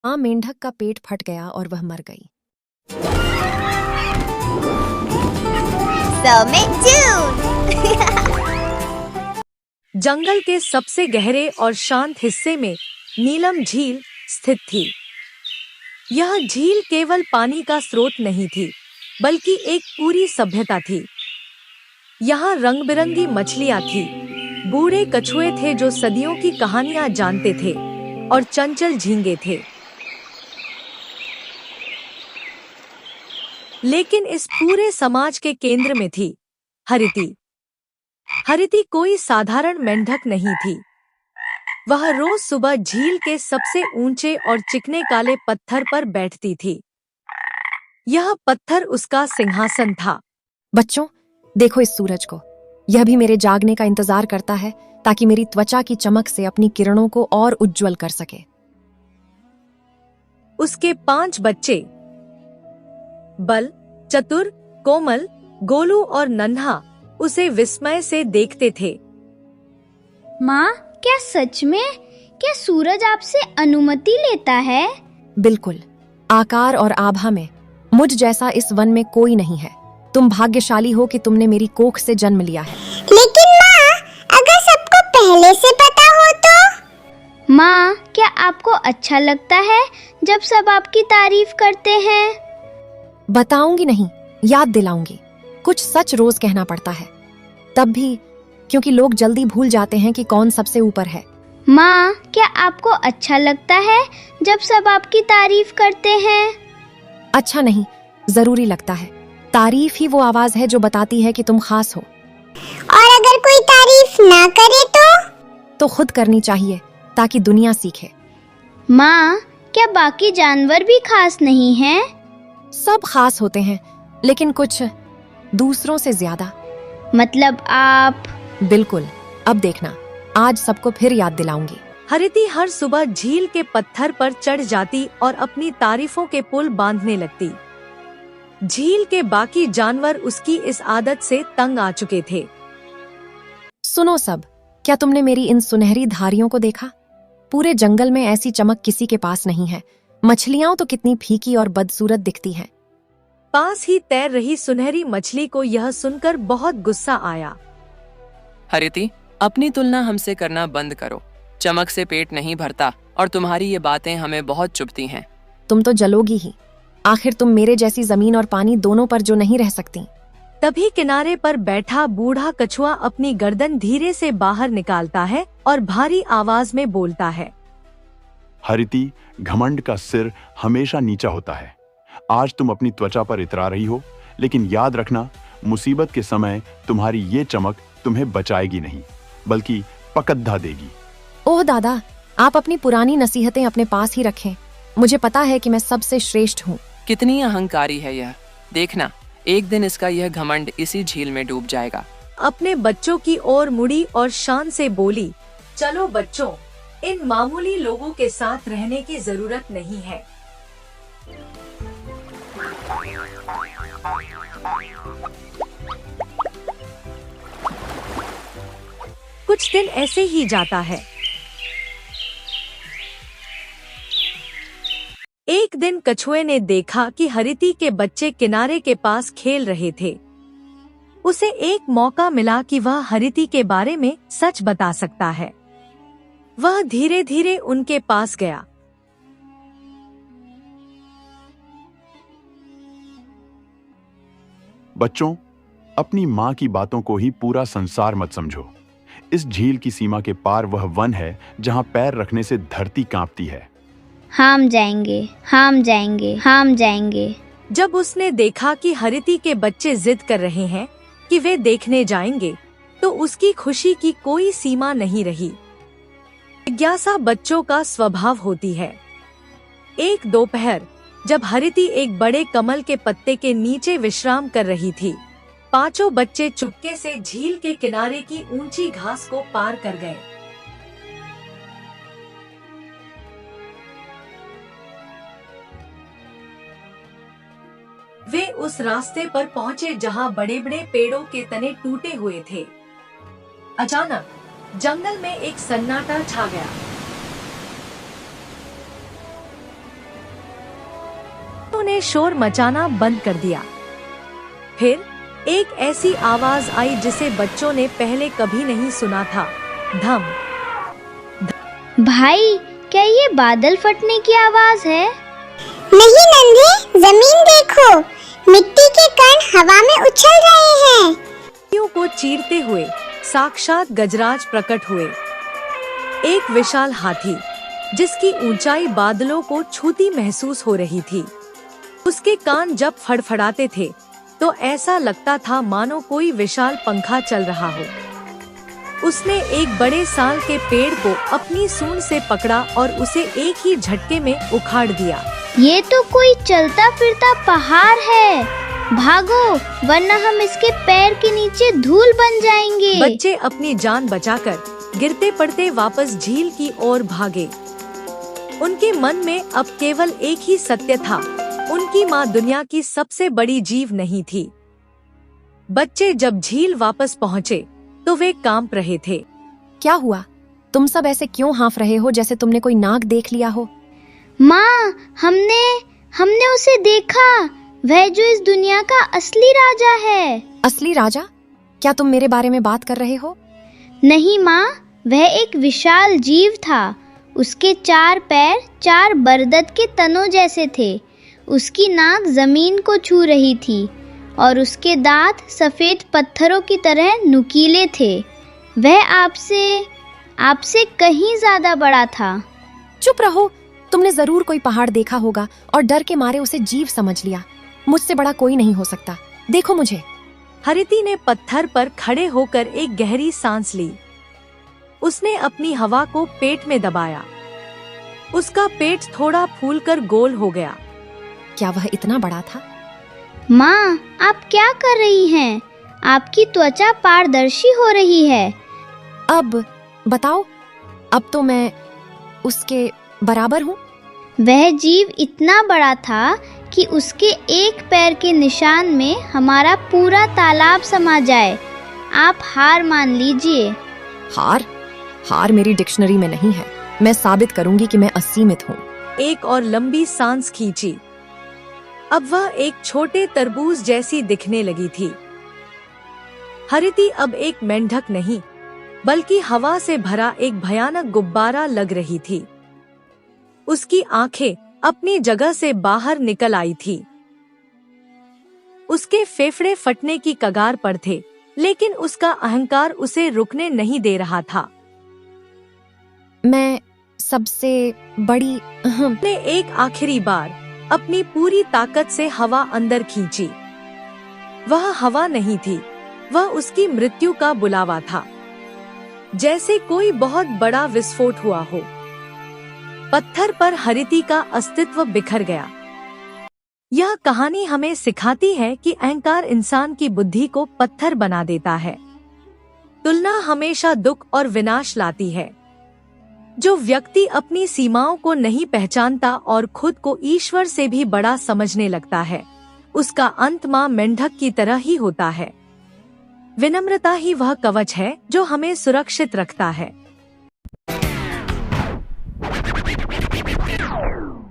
माँ मेंढक का पेट फट गया और वह मर गई। जंगल के सबसे गहरे और शांत हिस्से में नीलम झील स्थित थी। यह झील केवल पानी का स्रोत नहीं थी, बल्कि एक पूरी सभ्यता थी। यहाँ रंग बिरंगी मछलियाँ थी, बूढ़े कछुए थे जो सदियों की कहानियाँ जानते थे, और चंचल झींगे थे। लेकिन इस पूरे समाज के केंद्र में थी हरिति। हरिति कोई साधारण मेंढक नहीं थी। वह रोज सुबह झील के सबसे ऊंचे और चिकने काले पत्थर पर बैठती थी। यह पत्थर उसका सिंहासन था। बच्चों, देखो इस सूरज को। यह भी मेरे जागने का इंतजार करता है ताकि मेरी त्वचा की चमक से अपनी किरणों को और उज्जवल कर सके। उसके 5 बच्चे बल, चतुर, कोमल, गोलू और नन्हा उसे विस्मय से देखते थे। माँ, क्या सच में? क्या सूरज आपसे अनुमति लेता है? बिल्कुल। आकार और आभा में मुझ जैसा इस वन में कोई नहीं है। तुम भाग्यशाली हो कि तुमने मेरी कोख से जन्म लिया है। लेकिन माँ, अगर सबको पहले से पता हो तो? माँ, क्या आपको अच्छा लगता है जब सब आपकी तारीफ करते हैं? बताऊंगी नहीं, याद दिलाऊंगी। कुछ सच रोज कहना पड़ता है, तब भी, क्योंकि लोग जल्दी भूल जाते हैं कि कौन सबसे ऊपर है। माँ, क्या आपको अच्छा लगता है जब सब आपकी तारीफ करते हैं? अच्छा नहीं, जरूरी लगता है। तारीफ ही वो आवाज है जो बताती है कि तुम खास हो। और अगर कोई तारीफ ना करे तो खुद करनी चाहिए ताकि दुनिया सीखे। माँ, क्या बाकी जानवर भी खास नहीं हैं? सब खास होते हैं, लेकिन कुछ दूसरों से ज्यादा। मतलब आप? बिल्कुल। अब देखना, आज सबको फिर याद दिलाऊंगी। हरिति हर सुबह झील के पत्थर पर चढ़ जाती और अपनी तारीफों के पुल बांधने लगती। झील के बाकी जानवर उसकी इस आदत से तंग आ चुके थे। सुनो सब, क्या तुमने मेरी इन सुनहरी धारियों को देखा? पूरे जंगल में ऐसी चमक किसी के पास नहीं है। मछलियां तो कितनी फीकी और बदसूरत दिखती हैं। पास ही तैर रही सुनहरी मछली को यह सुनकर बहुत गुस्सा आया। हरिति, अपनी तुलना हमसे करना बंद करो। चमक से पेट नहीं भरता और तुम्हारी ये बातें हमें बहुत चुभती हैं। तुम तो जलोगी ही। आखिर तुम मेरे जैसी जमीन और पानी दोनों पर जो नहीं रह सकती। तभी किनारे पर बैठा बूढ़ा कछुआ अपनी गर्दन धीरे से बाहर निकालता है और भारी आवाज में बोलता है। हरिति, घमंड का सिर हमेशा नीचा होता है। आज तुम अपनी त्वचा पर इतरा रही हो, लेकिन याद रखना, मुसीबत के समय तुम्हारी ये चमक तुम्हें बचाएगी नहीं, बल्कि पकद्धा देगी। ओह दादा, आप अपनी पुरानी नसीहतें अपने पास ही रखें। मुझे पता है कि मैं सबसे श्रेष्ठ हूँ। कितनी अहंकारी है यह। देखना, एक दिन इसका यह घमंड इसी झील में डूब जाएगा। अपने बच्चों की ओर मुड़ी और शान से बोली, चलो बच्चों, इन मामूली लोगों के साथ रहने की जरूरत नहीं है। कुछ दिन ऐसे ही जाता है। एक दिन कछुए ने देखा कि हरिति के बच्चे किनारे के पास खेल रहे थे। उसे एक मौका मिला कि वह हरिति के बारे में सच बता सकता है। वह धीरे धीरे उनके पास गया। बच्चों, अपनी माँ की बातों को ही पूरा संसार मत समझो। इस झील की सीमा के पार वह वन है जहाँ पैर रखने से धरती कांपती है। हम जाएंगे, हम जाएंगे, हम जाएंगे। जब उसने देखा कि हरिति के बच्चे जिद कर रहे हैं कि वे देखने जाएंगे, तो उसकी खुशी की कोई सीमा नहीं रही। जिज्ञासा बच्चों का स्वभाव होती है। एक दोपहर, जब हरिति एक बड़े कमल के पत्ते के नीचे विश्राम कर रही थी, 5 बच्चे चुपके से झील के किनारे की ऊंची घास को पार कर गए। वे उस रास्ते पर पहुंचे जहां बड़े बड़े पेड़ों के तने टूटे हुए थे। अचानक जंगल में एक सन्नाटा छा गया। ने शोर मचाना बंद कर दिया। फिर एक ऐसी आवाज आई जिसे बच्चों ने पहले कभी नहीं सुना था। धम। भाई, क्या ये बादल फटने की आवाज है? नहीं नंदे, जमीन देखो, मिट्टी के कण हवा में उछल रहे हैं। पत्तियों को चीरते हुए साक्षात गजराज प्रकट हुए। एक विशाल हाथी जिसकी ऊंचाई बादलों को छूती महसूस हो रही थी। उसके कान जब फड़फड़ाते थे तो ऐसा लगता था मानो कोई विशाल पंखा चल रहा हो। उसने एक बड़े साल के पेड़ को अपनी सूंड से पकड़ा और उसे एक ही झटके में उखाड़ दिया। ये तो कोई चलता फिरता पहाड़ है। भागो, वरना हम इसके पैर के नीचे धूल बन जाएंगे। बच्चे अपनी जान बचाकर गिरते पड़ते वापस झील की ओर भागे। उनके मन में अब केवल एक ही सत्य था, उनकी माँ दुनिया की सबसे बड़ी जीव नहीं थी। बच्चे जब झील वापस पहुँचे तो वे कांप रहे थे। क्या हुआ? तुम सब ऐसे क्यों हाँफ रहे हो जैसे तुमने कोई नाग देख लिया हो? माँ, हमने उसे देखा। वह जो इस दुनिया का असली राजा है। असली राजा? क्या तुम मेरे बारे में बात कर रहे हो? नहीं माँ, वह एक विशाल जीव था। उसके 4 पैर 4 बरगद के तनों जैसे थे। उसकी नाक जमीन को छू रही थी और उसके दांत सफेद पत्थरों की तरह नुकीले थे। वह आपसे कहीं ज्यादा बड़ा था। चुप रहो, तुमने जरूर कोई पहाड़ देखा होगा और डर के मारे उसे जीव समझ लिया। मुझसे बड़ा कोई नहीं हो सकता। देखो मुझे। हरिति ने पत्थर पर खड़े होकर एक गहरी सांस ली। उसने अपनी हवा को पेट में दबाया। उसका पेट थोड़ा फूलकर गोल हो गया। क्या वह इतना बड़ा था? माँ, आप क्या कर रही हैं? आपकी त्वचा पारदर्शी हो रही है। अब बताओ, अब तो मैं उसके बराबर हूँ। वह जीव इतना बड़ा था कि उसके एक पैर के निशान में हमारा पूरा तालाब समा जाए। आप हार मान लीजिए। हार मेरी डिक्शनरी में नहीं है। मैं साबित करूंगी कि मैं असीमित हूँ। एक और लंबी सांस खींची। अब वह एक छोटे तरबूज जैसी दिखने लगी थी। हरिति अब एक मेंढक नहीं, बल्कि हवा से भरा एक भयानक गुब्बारा लग रही थी। उसकी आंखें अपनी जगह से बाहर निकल आई थी। उसके फेफड़े फटने की कगार पर थे, लेकिन उसका अहंकार उसे रुकने नहीं दे रहा था। मैं सबसे बड़ी ने एक आखिरी बार अपनी पूरी ताकत से हवा अंदर खींची। वह हवा नहीं थी, वह उसकी मृत्यु का बुलावा था। जैसे कोई बहुत बड़ा विस्फोट हुआ हो। पत्थर पर हरिति का अस्तित्व बिखर गया। यह कहानी हमें सिखाती है कि अहंकार इंसान की बुद्धि को पत्थर बना देता है। तुलना हमेशा दुख और विनाश लाती है। जो व्यक्ति अपनी सीमाओं को नहीं पहचानता और खुद को ईश्वर से भी बड़ा समझने लगता है, उसका अंत मां मेंढक की तरह ही होता है। विनम्रता ही वह कवच है जो हमें सुरक्षित रखता है।